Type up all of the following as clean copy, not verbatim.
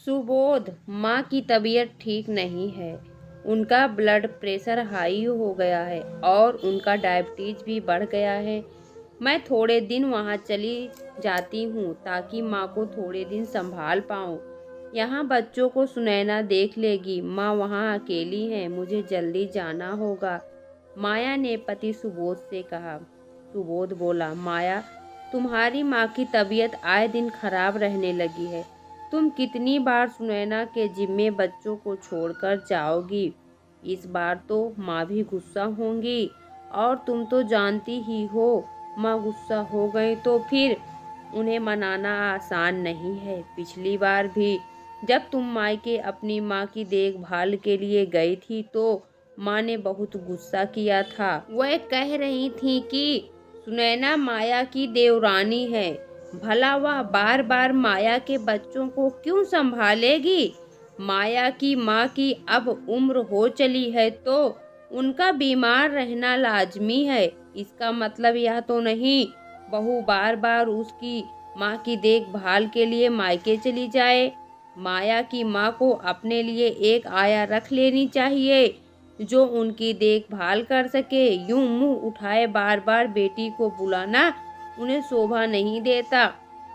सुबोध, माँ की तबीयत ठीक नहीं है। उनका ब्लड प्रेशर हाई हो गया है और उनका डायबिटीज भी बढ़ गया है। मैं थोड़े दिन वहाँ चली जाती हूँ ताकि माँ को थोड़े दिन संभाल पाऊँ। यहाँ बच्चों को सुनैना देख लेगी। माँ वहाँ अकेली हैं, मुझे जल्दी जाना होगा, माया ने पति सुबोध से कहा। सुबोध बोला, माया, तुम्हारी माँ की तबीयत आए दिन खराब रहने लगी है। तुम कितनी बार सुनैना के जिम्मे बच्चों को छोड़कर जाओगी? इस बार तो माँ भी गुस्सा होंगी और तुम तो जानती ही हो, माँ गुस्सा हो गई तो फिर उन्हें मनाना आसान नहीं है। पिछली बार भी जब तुम मायके अपनी माँ की देखभाल के लिए गई थी तो माँ ने बहुत गुस्सा किया था। वह कह रही थी कि सुनैना माया की देवरानी है, भला वह बार बार माया के बच्चों को क्यों संभालेगी? माया की माँ की अब उम्र हो चली है तो उनका बीमार रहना लाजमी है। इसका मतलब यह तो नहीं बहू बार बार उसकी माँ की देखभाल के लिए मायके चली जाए। माया की माँ को अपने लिए एक आया रख लेनी चाहिए जो उनकी देखभाल कर सके। यूं मुंह उठाए बार बार बेटी को बुलाना उन्हें शोभा नहीं देता।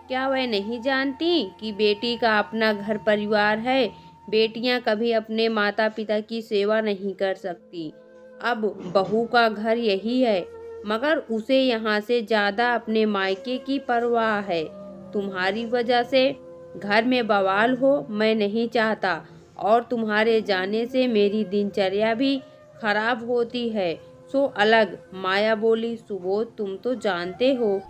क्या वह नहीं जानती कि बेटी का अपना घर परिवार है? बेटियां कभी अपने माता पिता की सेवा नहीं कर सकती। अब बहू का घर यही है, मगर उसे यहाँ से ज्यादा अपने मायके की परवाह है। तुम्हारी वजह से घर में बवाल हो मैं नहीं चाहता और तुम्हारे जाने से मेरी दिनचर्या भी खराब होती है। सो अलग, माया बोली। सुबोध, तुम तो जानते हो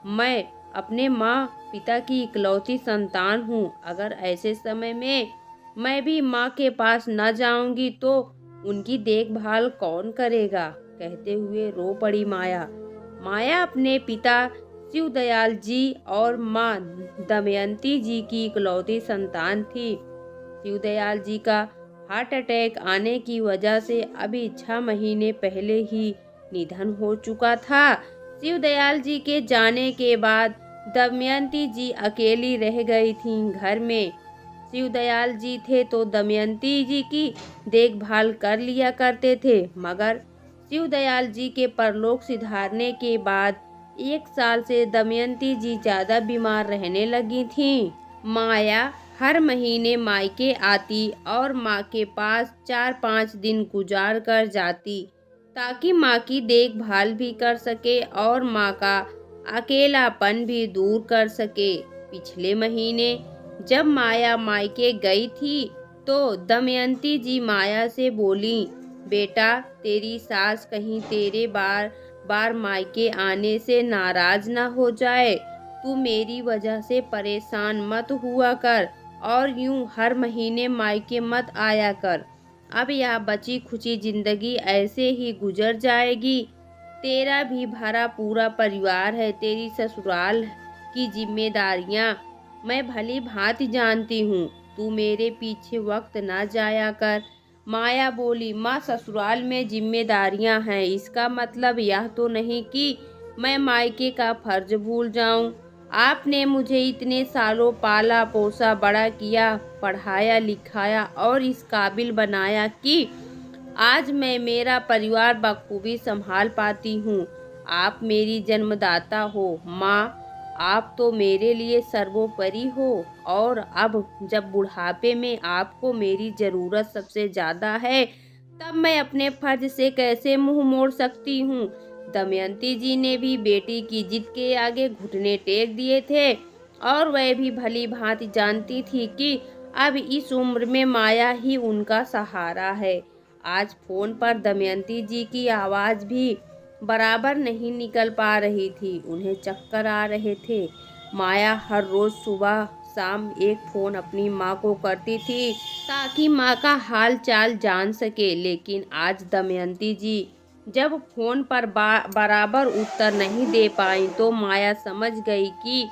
मैं अपने माँ पिता की इकलौती संतान हूँ। अगर ऐसे समय में मैं भी माँ के पास न जाऊंगी तो उनकी देखभाल कौन करेगा? कहते हुए रो पड़ी माया। माया अपने पिता शिवदयाल जी और माँ दमयंती जी की इकलौती संतान थी। शिवदयाल जी का हार्ट अटैक आने की वजह से अभी 6 महीने पहले ही निधन हो चुका था। शिवदयाल जी के जाने के बाद दमयंती जी अकेली रह गई थीं घर में। शिवदयाल जी थे तो दमयंती जी की देखभाल कर लिया करते थे, मगर शिवदयाल जी के परलोक सिधारने के बाद 1 साल से दमयंती जी ज्यादा बीमार रहने लगी थीं। माया हर महीने मायके आती और माँ के पास 4-5 दिन गुजार कर जाती ताकि माँ की देखभाल भी कर सके और माँ का अकेलापन भी दूर कर सके। पिछले महीने जब माया मायके गई थी तो दमयंती जी माया से बोली, बेटा, तेरी सास कहीं तेरे बार बार मायके आने से नाराज ना हो जाए। तू मेरी वजह से परेशान मत हुआ कर और यूं हर महीने मायके मत आया कर। अब यह बची खुची जिंदगी ऐसे ही गुजर जाएगी। तेरा भी भरा पूरा परिवार है। तेरी ससुराल की जिम्मेदारियां मैं भली भांति जानती हूँ। तू मेरे पीछे वक्त ना जाया कर। माया बोली, माँ, ससुराल में जिम्मेदारियां हैं, इसका मतलब यह तो नहीं कि मैं मायके का फर्ज भूल जाऊं। आपने मुझे इतने सालों पाला पोसा बड़ा किया, पढ़ाया लिखाया और इस काबिल बनाया कि आज मैं मेरा परिवार बखूबी संभाल पाती हूँ। आप मेरी जन्मदाता हो माँ, आप तो मेरे लिए सर्वोपरि हो और अब जब बुढ़ापे में आपको मेरी जरूरत सबसे ज्यादा है तब मैं अपने फर्ज से कैसे मुंह मोड़ सकती हूँ? दमयंती जी ने भी बेटी की जिद के आगे घुटने टेक दिए थे और वह भी भली भांति जानती थी कि अब इस उम्र में माया ही उनका सहारा है। आज फोन पर दमयंती जी की आवाज भी बराबर नहीं निकल पा रही थी। उन्हें चक्कर आ रहे थे। माया हर रोज सुबह शाम एक फोन अपनी माँ को करती थी ताकि माँ का हाल चाल जान सके, लेकिन आज दमयंती जी जब फोन पर बराबर उत्तर नहीं दे पाई तो माया समझ गई कि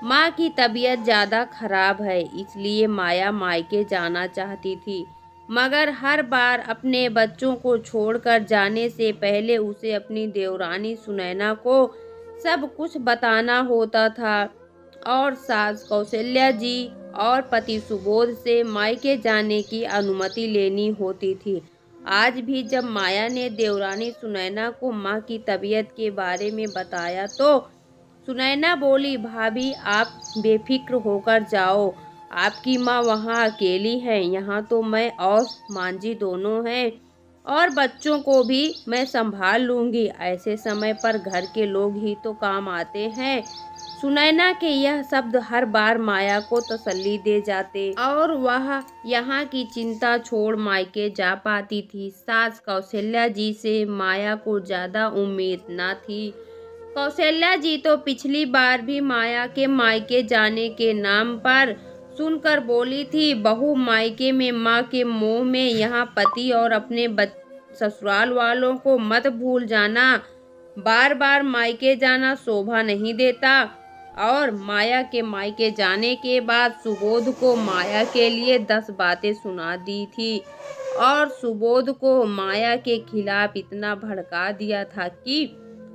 माँ की तबीयत ज़्यादा खराब है। इसलिए माया मायके जाना चाहती थी, मगर हर बार अपने बच्चों को छोड़कर जाने से पहले उसे अपनी देवरानी सुनैना को सब कुछ बताना होता था। और सास कौशल्या जी और पति सुबोध से मायके जाने की अनुमति लेनी होती थी। आज भी जब माया ने देवरानी सुनैना को माँ की तबीयत के बारे में बताया तो सुनैना बोली, भाभी आप बेफिक्र होकर जाओ, आपकी माँ वहाँ अकेली है, यहाँ तो मैं और मांझी दोनों हैं और बच्चों को भी मैं संभाल लूँगी। ऐसे समय पर घर के लोग ही तो काम आते हैं। सुनैना के यह शब्द हर बार माया को तसल्ली दे जाते और वह यहाँ की चिंता छोड़ मायके जा पाती थी। सास कौशल्या जी से माया को ज़्यादा उम्मीद न थी। कौशल्या जी तो पिछली बार भी माया के मायके जाने के नाम पर सुनकर बोली थी, बहू मायके में माँ के मोह में, यहाँ पति और अपने ससुराल वालों को मत भूल जाना, बार बार मायके जाना शोभा नहीं देता। और माया के मायके जाने के बाद सुबोध को माया के लिए 10 बातें सुना दी थी और सुबोध को माया के खिलाफ इतना भड़का दिया था कि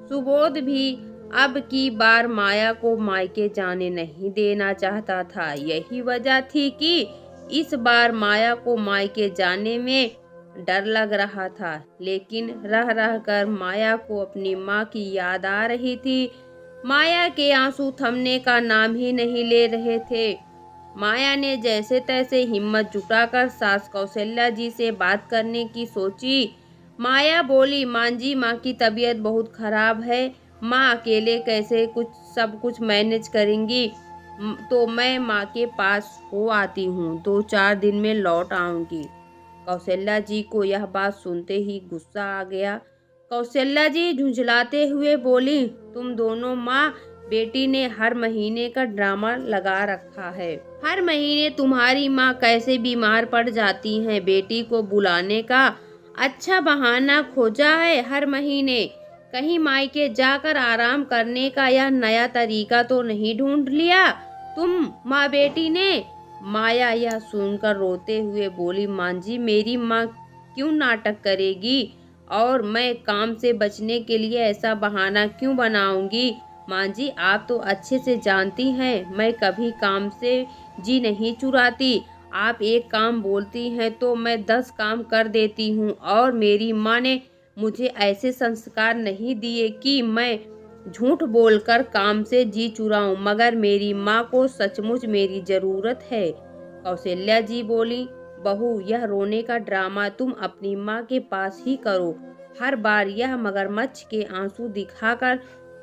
सुबोध भी अब की बार माया को मायके जाने नहीं देना चाहता था। यही वजह थी कि इस बार माया को मायके जाने में डर लग रहा था, लेकिन रह रह कर माया को अपनी माँ की याद आ रही थी। माया के आंसू थमने का नाम ही नहीं ले रहे थे। माया ने जैसे तैसे हिम्मत जुटाकर सास कौशल्या जी से बात करने की सोची। माया बोली, मांझी माँ की तबीयत बहुत खराब है, माँ अकेले कैसे सब कुछ मैनेज करेंगी, तो मैं माँ के पास हो आती हूँ, 2-4 दिन में लौट आऊँगी। कौशल्या जी को यह बात सुनते ही गुस्सा आ गया। कौशल्या जी झुंझलाते हुए बोली, तुम दोनों माँ बेटी ने हर महीने का ड्रामा लगा रखा है। हर महीने तुम्हारी माँ कैसे बीमार पड़ जाती हैं, बेटी को बुलाने का अच्छा बहाना खोजा है हर महीने। कहीं मायके जाकर आराम करने का यह नया तरीका तो नहीं ढूंढ लिया तुम माँ बेटी ने। माया यह सुनकर रोते हुए बोली, मांझी मेरी माँ क्यों नाटक करेगी और मैं काम से बचने के लिए ऐसा बहाना क्यों बनाऊंगी। मांझी आप तो अच्छे से जानती हैं मैं कभी काम से जी नहीं चुराती। आप एक काम बोलती हैं तो मैं 10 काम कर देती हूँ और मेरी माँ ने मुझे ऐसे संस्कार नहीं दिए कि मैं झूठ बोलकर काम से जी चुराऊं, मगर मेरी माँ को सचमुच मेरी जरूरत है। कौशल्या जी बोली, बहू यह रोने का ड्रामा तुम अपनी माँ के पास ही करो। हर बार यह मगरमच्छ के आंसू दिखाकर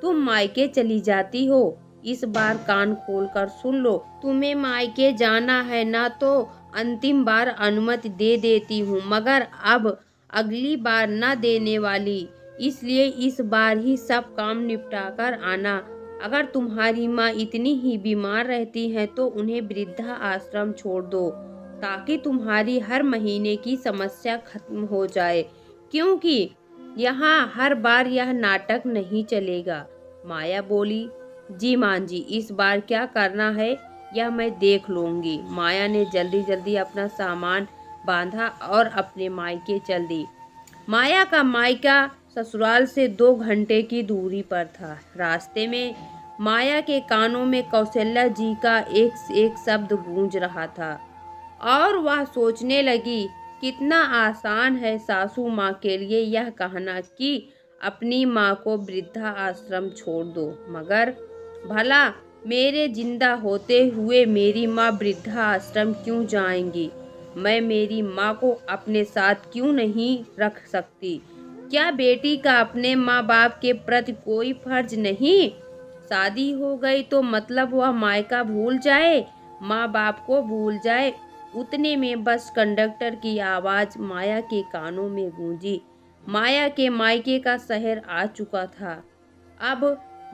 तुम मायके चली जाती हो। इस बार कान खोलकर सुन लो, तुम्हें मायके जाना है ना तो अंतिम बार अनुमति दे देती हूँ, मगर अब अगली बार न देने वाली, इसलिए इस बार ही सब काम निपटाकर आना। अगर तुम्हारी माँ इतनी ही बीमार रहती है तो उन्हें वृद्धा आश्रम छोड़ दो, ताकि तुम्हारी हर महीने की समस्या खत्म हो जाए, क्योंकि यहाँ हर बार यह नाटक नहीं चलेगा। माया बोली, जी मांझी इस बार क्या करना है यह मैं देख लूँगी। माया ने जल्दी जल्दी अपना सामान बांधा और अपने मायके चल दी। माया का मायका ससुराल से 2 घंटे की दूरी पर था। रास्ते में माया के कानों में कौशल्या जी का एक से एक शब्द गूंज रहा था और वह सोचने लगी, कितना आसान है सासू माँ के लिए यह कहना कि अपनी माँ को वृद्धा आश्रम छोड़ दो, मगर भला मेरे जिंदा होते हुए मेरी माँ वृद्धा आश्रम क्यों जाएंगी। मैं मेरी माँ को अपने साथ क्यों नहीं रख सकती। क्या बेटी का अपने माँ बाप के प्रति कोई फर्ज नहीं। शादी हो गई तो मतलब वह मायका भूल जाए, माँ बाप को भूल जाए। उतने में बस कंडक्टर की आवाज़ माया के कानों में गूंजी। माया के मायके का शहर आ चुका था। अब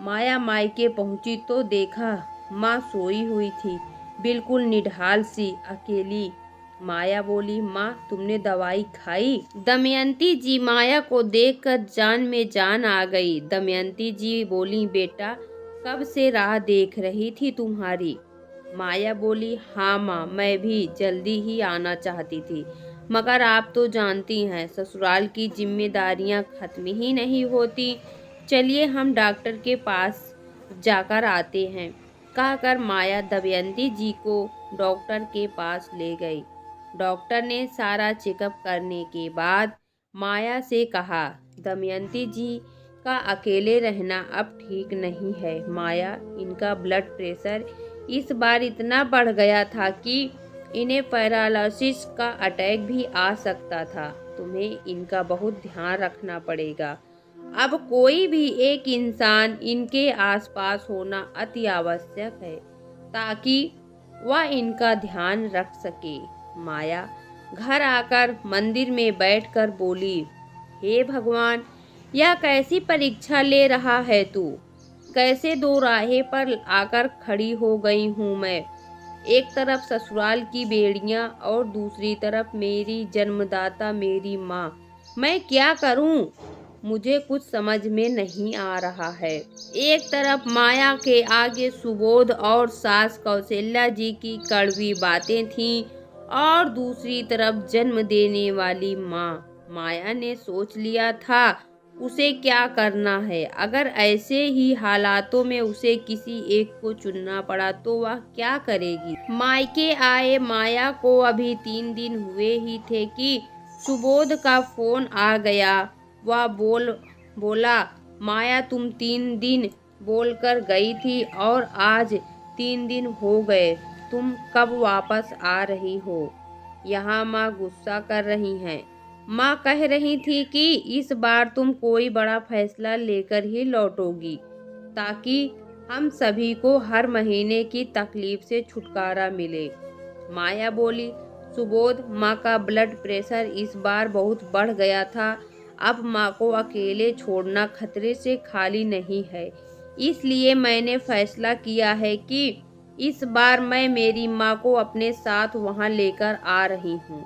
माया मायके पहुंची तो देखा माँ सोई हुई थी, बिल्कुल निढाल सी, अकेली। माया बोली, माँ तुमने दवाई खाई। दमयंती जी माया को देखकर जान में जान आ गई। दमयंती जी बोली, बेटा कब से राह देख रही थी तुम्हारी। माया बोली, हाँ माँ मैं भी जल्दी ही आना चाहती थी, मगर आप तो जानती हैं ससुराल की जिम्मेदारियाँ खत्म ही नहीं होती। चलिए हम डॉक्टर के पास जाकर आते हैं। कहकर माया दमयंती जी को डॉक्टर के पास ले गई। डॉक्टर ने सारा चेकअप करने के बाद माया से कहा, दमयंती जी का अकेले रहना अब ठीक नहीं है। माया, इनका ब्लड प्रेशर इस बार इतना बढ़ गया था कि इन्हें पैरालिसिस का अटैक भी आ सकता था। तुम्हें इनका बहुत ध्यान रखना पड़ेगा। अब कोई भी एक इंसान इनके आसपास होना अति आवश्यक है ताकि वह इनका ध्यान रख सके। माया घर आकर मंदिर में बैठकर बोली, हे भगवान, यह कैसी परीक्षा ले रहा है तू? कैसे दो राहे पर आकर खड़ी हो गई हूँ मैं। एक तरफ ससुराल की बेड़ियां और दूसरी तरफ मेरी जन्मदाता मेरी माँ। मैं क्या करूँ? मुझे कुछ समझ में नहीं आ रहा है। एक तरफ माया के आगे सुबोध और सास कौशल्या जी की कड़वी बातें थीं और दूसरी तरफ जन्म देने वाली माँ। माया ने सोच लिया था उसे क्या करना है। अगर ऐसे ही हालातों में उसे किसी एक को चुनना पड़ा तो वह क्या करेगी। मायके आए माया को अभी 3 दिन हुए ही थे कि सुबोध का फोन आ गया। वह बोला, माया, तुम 3 दिन बोलकर गई थी और आज 3 दिन हो गए। तुम कब वापस आ रही हो? यहाँ माँ गुस्सा कर रही हैं। माँ कह रही थी कि इस बार तुम कोई बड़ा फैसला लेकर ही लौटोगी ताकि हम सभी को हर महीने की तकलीफ से छुटकारा मिले। माया बोली, सुबोध, माँ का ब्लड प्रेशर इस बार बहुत बढ़ गया था। अब माँ को अकेले छोड़ना खतरे से खाली नहीं है। इसलिए मैंने फैसला किया है कि इस बार मैं मेरी माँ को अपने साथ वहाँ लेकर आ रही हूँ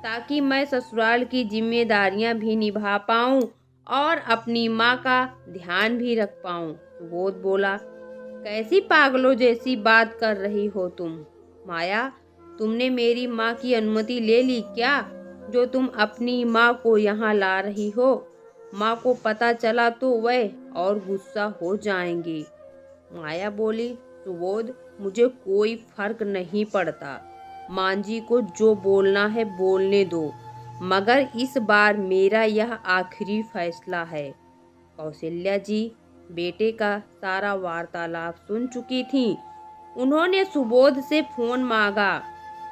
ताकि मैं ससुराल की जिम्मेदारियां भी निभा पाऊं और अपनी माँ का ध्यान भी रख पाऊं। सुबोध बोला, कैसी पागलों जैसी बात कर रही हो तुम? माया, तुमने मेरी माँ की अनुमति ले ली क्या जो तुम अपनी माँ को यहाँ ला रही हो? माँ को पता चला तो वह और गुस्सा हो जाएंगी। माया बोली, सुबोध, मुझे कोई फर्क नहीं पड़ता। माँ जी को जो बोलना है बोलने दो, मगर इस बार मेरा यह आखिरी फैसला है। कौशल्या जी बेटे का सारा वार्तालाप सुन चुकी थीं। उन्होंने सुबोध से फोन मांगा।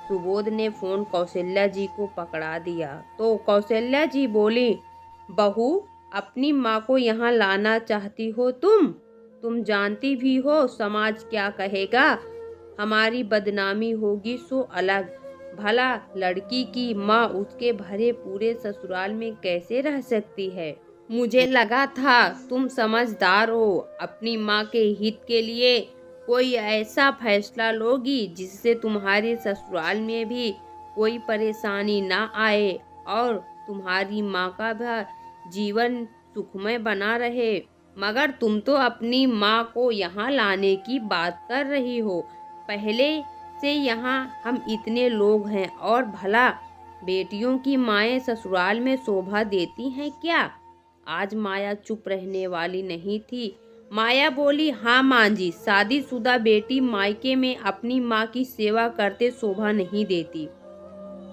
सुबोध ने फोन कौशल्या जी को पकड़ा दिया तो कौशल्या जी बोली, बहू, अपनी माँ को यहाँ लाना चाहती हो तुम जानती भी हो समाज क्या कहेगा। हमारी बदनामी होगी सो अलग। भला लड़की की माँ उसके भरे पूरे ससुराल में कैसे रह सकती है। मुझे लगा था तुम समझदार हो, अपनी माँ के हित के लिए कोई ऐसा फैसला लोगी जिससे तुम्हारे ससुराल में भी कोई परेशानी ना आए और तुम्हारी माँ का भी जीवन सुखमय बना रहे। मगर तुम तो अपनी माँ को यहाँ लाने की बात कर रही हो। पहले से यहाँ हम इतने लोग हैं और भला बेटियों की माएँ ससुराल में शोभा देती हैं क्या? आज माया चुप रहने वाली नहीं थी। माया बोली, हाँ माँ जी, शादीशुदा बेटी मायके में अपनी माँ की सेवा करते शोभा नहीं देती।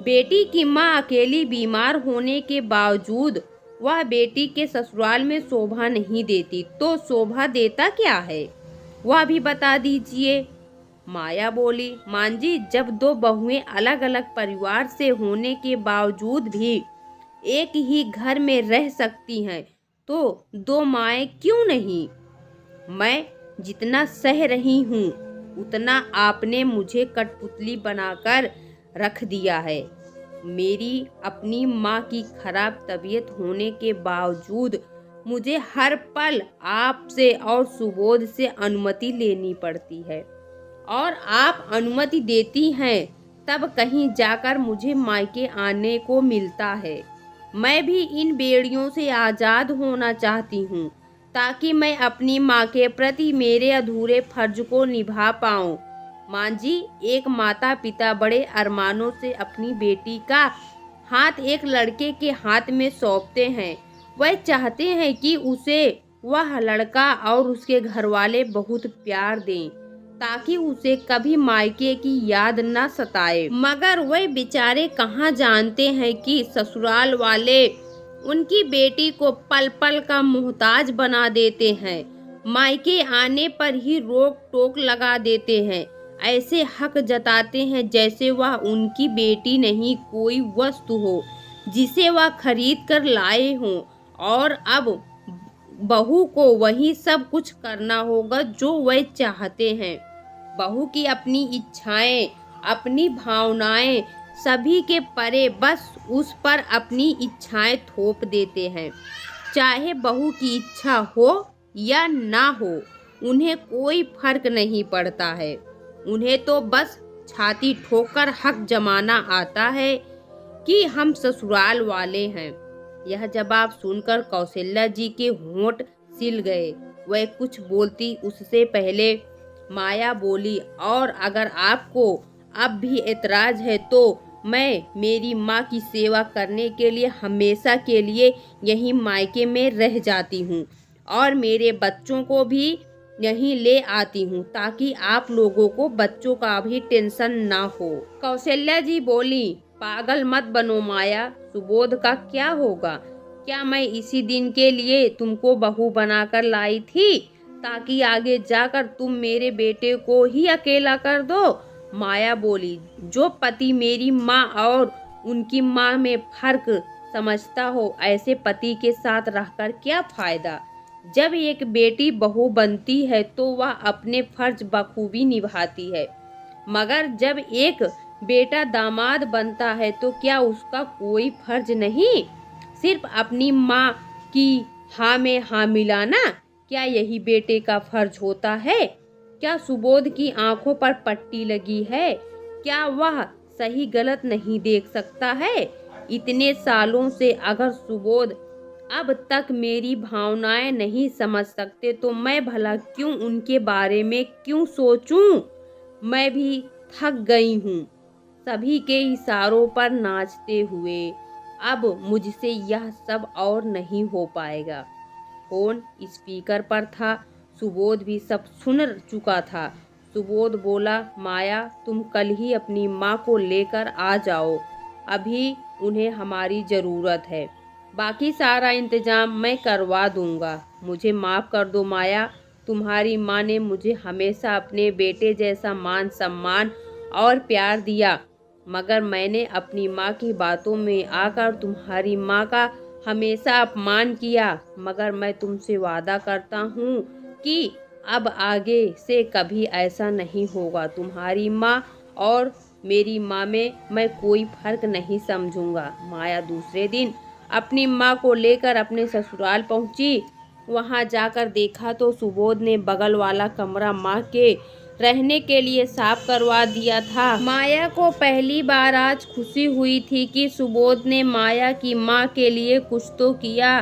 बेटी की माँ अकेली बीमार होने के बावजूद वह बेटी के ससुराल में शोभा नहीं देती तो शोभा देता क्या है, वह भी बता दीजिए। माया बोली, माँ जी, जब 2 बहुएं अलग अलग परिवार से होने के बावजूद भी एक ही घर में रह सकती हैं तो 2 माएँ क्यों नहीं? मैं जितना सह रही हूँ उतना आपने मुझे कठपुतली बनाकर रख दिया है। मेरी अपनी माँ की खराब तबीयत होने के बावजूद मुझे हर पल आपसे और सुबोध से अनुमति लेनी पड़ती है और आप अनुमति देती हैं तब कहीं जाकर मुझे मायके आने को मिलता है। मैं भी इन बेड़ियों से आज़ाद होना चाहती हूँ ताकि मैं अपनी माँ के प्रति मेरे अधूरे फर्ज को निभा पाऊँ। माँ जी, एक माता पिता बड़े अरमानों से अपनी बेटी का हाथ एक लड़के के हाथ में सौंपते हैं। वह चाहते हैं कि उसे वह लड़का और उसके घरवाले बहुत प्यार दें ताकि उसे कभी मायके की याद न सताए। मगर वे बेचारे कहाँ जानते हैं कि ससुराल वाले उनकी बेटी को पल पल का मोहताज बना देते हैं। मायके आने पर ही रोक टोक लगा देते हैं। ऐसे हक जताते हैं जैसे वह उनकी बेटी नहीं कोई वस्तु हो जिसे वह खरीद कर लाए हों, और अब बहू को वही सब कुछ करना होगा जो वह चाहते हैं। बहू की अपनी इच्छाएं, अपनी भावनाएं सभी के परे बस उस पर अपनी इच्छाएं थोप देते हैं। चाहे बहू की इच्छा हो या ना हो, उन्हें कोई फर्क नहीं पड़ता है। उन्हें तो बस छाती ठोकर हक जमाना आता है कि हम ससुराल वाले हैं। यह जवाब सुनकर कौशल्या जी के होंठ सिल गए। वह कुछ बोलती उससे पहले माया बोली, और अगर आपको अब भी एतराज है तो मैं मेरी माँ की सेवा करने के लिए हमेशा के लिए यहीं मायके में रह जाती हूँ और मेरे बच्चों को भी यहीं ले आती हूँ ताकि आप लोगों को बच्चों का भी टेंशन ना हो। कौशल्या जी बोली, पागल मत बनो माया, सुबोध का क्या होगा? क्या मैं इसी दिन के लिए तुमको बहू बनाकर लाई थी ताकि आगे जाकर तुम मेरे बेटे को ही अकेला कर दो? माया बोली, जो पति मेरी माँ और उनकी माँ में फर्क समझता हो, ऐसे पति के साथ रहकर क्या फायदा? जब एक बेटी बहू बनती है तो वह अपने फर्ज बखूबी निभाती है, मगर जब एक बेटा दामाद बनता है तो क्या उसका कोई फर्ज नहीं? सिर्फ अपनी माँ की हाँ में हाँ मिलाना, क्या यही बेटे का फर्ज होता है? क्या सुबोध की आंखों पर पट्टी लगी है? क्या वह सही गलत नहीं देख सकता है? इतने सालों से अगर सुबोध अब तक मेरी भावनाएं नहीं समझ सकते तो मैं भला क्यों उनके बारे में क्यों सोचूं? मैं भी थक गई हूँ सभी के इशारों पर नाचते हुए। अब मुझसे यह सब और नहीं हो पाएगा। फोन स्पीकर पर था। सुबोध भी सब सुन चुका था। सुबोध बोला, माया तुम कल ही अपनी माँ को लेकर आ जाओ, अभी उन्हें हमारी ज़रूरत है। बाकी सारा इंतजाम मैं करवा दूंगा। मुझे माफ़ कर दो माया, तुम्हारी माँ ने मुझे हमेशा अपने बेटे जैसा मान सम्मान और प्यार दिया, मगर मैंने अपनी माँ की बातों में आकर तुम्हारी माँ का हमेशा अपमान किया। मगर मैं तुमसे वादा करता हूँ कि अब आगे से कभी ऐसा नहीं होगा। तुम्हारी माँ और मेरी माँ में मैं कोई फर्क नहीं समझूंगा। माया दूसरे दिन अपनी माँ को लेकर अपने ससुराल पहुंची। वहां जाकर देखा तो सुबोध ने बगल वाला कमरा माँ के रहने के लिए साफ करवा दिया था। माया को पहली बार आज खुशी हुई थी कि सुबोध ने माया की माँ के लिए कुछ तो किया।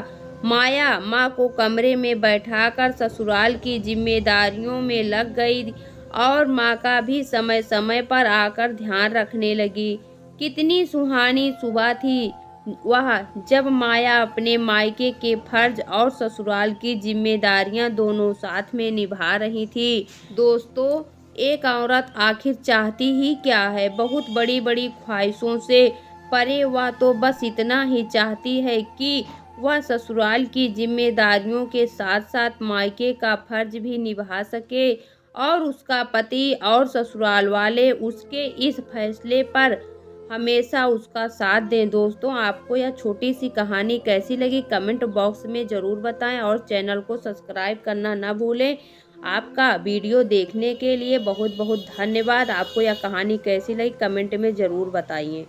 माया माँ को कमरे में बैठाकर ससुराल की जिम्मेदारियों में लग गई और माँ का भी समय समय पर आकर ध्यान रखने लगी। कितनी सुहानी सुबह थी वह, जब माया अपने मायके के फर्ज और ससुराल की जिम्मेदारियां दोनों साथ में निभा रही थी। दोस्तों, एक औरत आखिर चाहती ही क्या है? बहुत बड़ी बड़ी ख्वाहिशों से परे वह तो बस इतना ही चाहती है कि वह ससुराल की जिम्मेदारियों के साथ साथ मायके का फर्ज भी निभा सके और उसका पति और ससुराल वाले उसके इस फैसले पर हमेशा उसका साथ दें। दोस्तों, आपको यह छोटी सी कहानी कैसी लगी कमेंट बॉक्स में ज़रूर बताएं और चैनल को सब्सक्राइब करना ना भूलें। आपका वीडियो देखने के लिए बहुत बहुत धन्यवाद। आपको यह कहानी कैसी लगी कमेंट में ज़रूर बताइए।